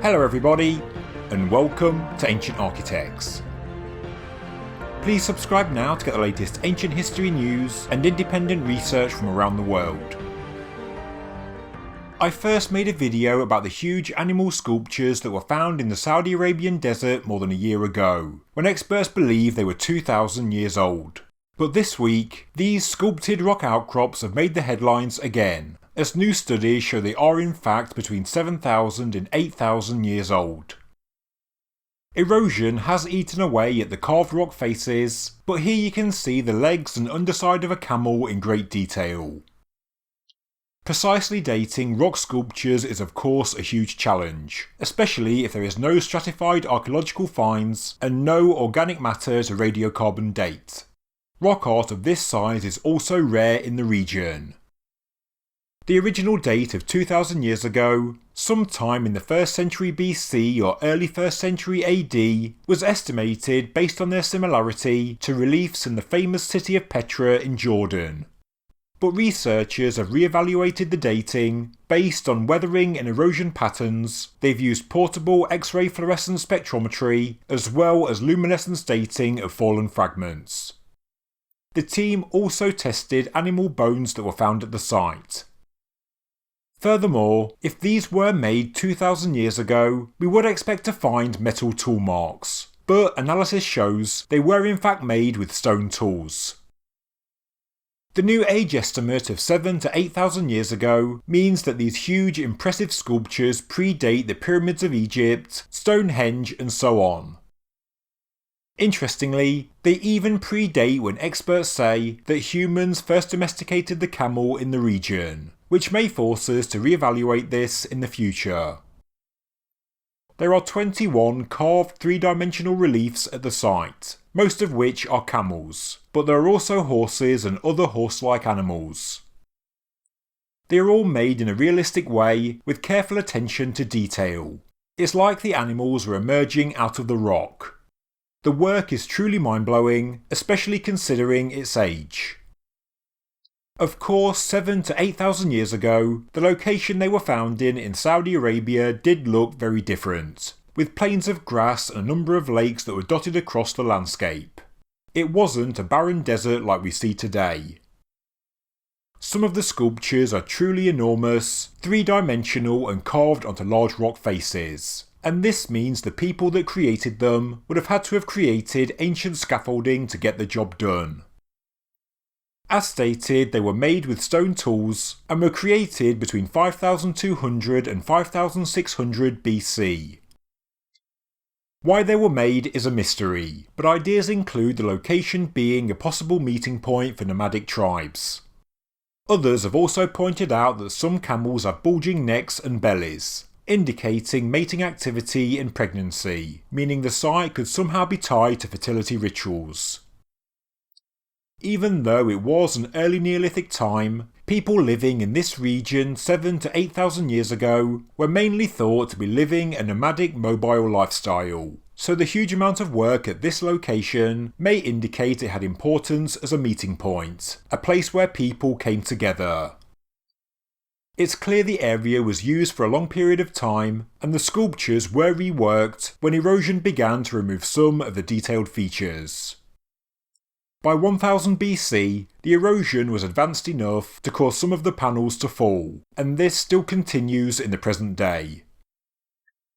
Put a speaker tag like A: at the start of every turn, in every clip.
A: Hello everybody, and welcome to Ancient Architects. Please subscribe now to get the latest ancient history news and independent research from around the world. I first made a video about the huge animal sculptures that were found in the Saudi Arabian desert more than a year ago, when experts believe they were 2,000 years old. But this week, these sculpted rock outcrops have made the headlines again, as new studies show they are in fact between 7,000 and 8,000 years old. Erosion has eaten away at the carved rock faces, but here you can see the legs and underside of a camel in great detail. Precisely dating rock sculptures is of course a huge challenge, especially if there is no stratified archaeological finds and no organic matter to radiocarbon date. Rock art of this size is also rare in the region. The original date of 2,000 years ago, sometime in the 1st century BC or early 1st century AD, was estimated based on their similarity to reliefs in the famous city of Petra in Jordan. But researchers have re-evaluated the dating based on weathering and erosion patterns. They've used portable X-ray fluorescence spectrometry as well as luminescence dating of fallen fragments. The team also tested animal bones that were found at the site. Furthermore, if these were made 2,000 years ago, we would expect to find metal tool marks, but analysis shows they were in fact made with stone tools. The new age estimate of 7,000 to 8,000 years ago means that these huge impressive sculptures predate the pyramids of Egypt, Stonehenge and so on. Interestingly, they even predate when experts say that humans first domesticated the camel in the region, which may force us to re-evaluate this in the future. There are 21 carved three-dimensional reliefs at the site, most of which are camels, but there are also horses and other horse-like animals. They are all made in a realistic way with careful attention to detail. It's like the animals were emerging out of the rock. The work is truly mind-blowing, especially considering its age. Of course, 7,000 to 8,000 years ago, the location they were found in Saudi Arabia did look very different, with plains of grass and a number of lakes that were dotted across the landscape. It wasn't a barren desert like we see today. Some of the sculptures are truly enormous, three-dimensional and carved onto large rock faces, and this means the people that created them would have had to have created ancient scaffolding to get the job done. As stated, they were made with stone tools and were created between 5,200 and 5,600 BC. Why they were made is a mystery, but ideas include the location being a possible meeting point for nomadic tribes. Others have also pointed out that some camels have bulging necks and bellies, indicating mating activity and pregnancy, meaning the site could somehow be tied to fertility rituals. Even though it was an early Neolithic time, people living in this region 7,000 to 8,000 years ago were mainly thought to be living a nomadic mobile lifestyle, so the huge amount of work at this location may indicate it had importance as a meeting point, a place where people came together. It's clear the area was used for a long period of time, and the sculptures were reworked when erosion began to remove some of the detailed features. By 1000 BC, the erosion was advanced enough to cause some of the panels to fall, and this still continues in the present day.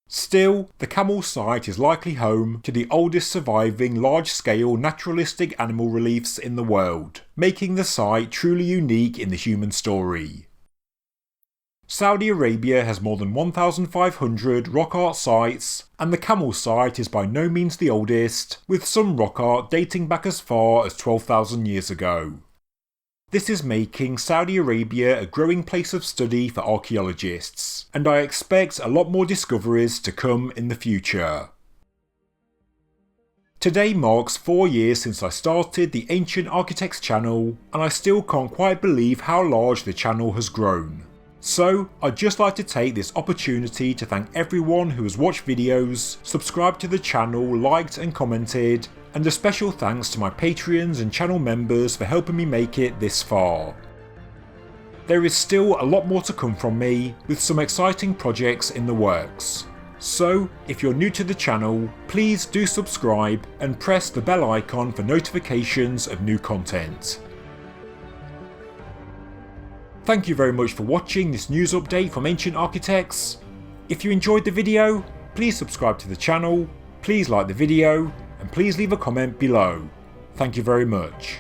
A: Still, the camel site is likely home to the oldest surviving large-scale naturalistic animal reliefs in the world, making the site truly unique in the human story. Saudi Arabia has more than 1,500 rock art sites, and the camel site is by no means the oldest, with some rock art dating back as far as 12,000 years ago. This is making Saudi Arabia a growing place of study for archaeologists, and I expect a lot more discoveries to come in the future. Today marks 4 years since I started the Ancient Architects channel, and I still can't quite believe how large the channel has grown. So, I'd just like to take this opportunity to thank everyone who has watched videos, subscribed to the channel, liked and commented, and a special thanks to my Patreons and channel members for helping me make it this far. There is still a lot more to come from me, with some exciting projects in the works. So, if you're new to the channel, please do subscribe and press the bell icon for notifications of new content. Thank you very much for watching this news update from Ancient Architects. If you enjoyed the video, please subscribe to the channel, please like the video, and please leave a comment below. Thank you very much.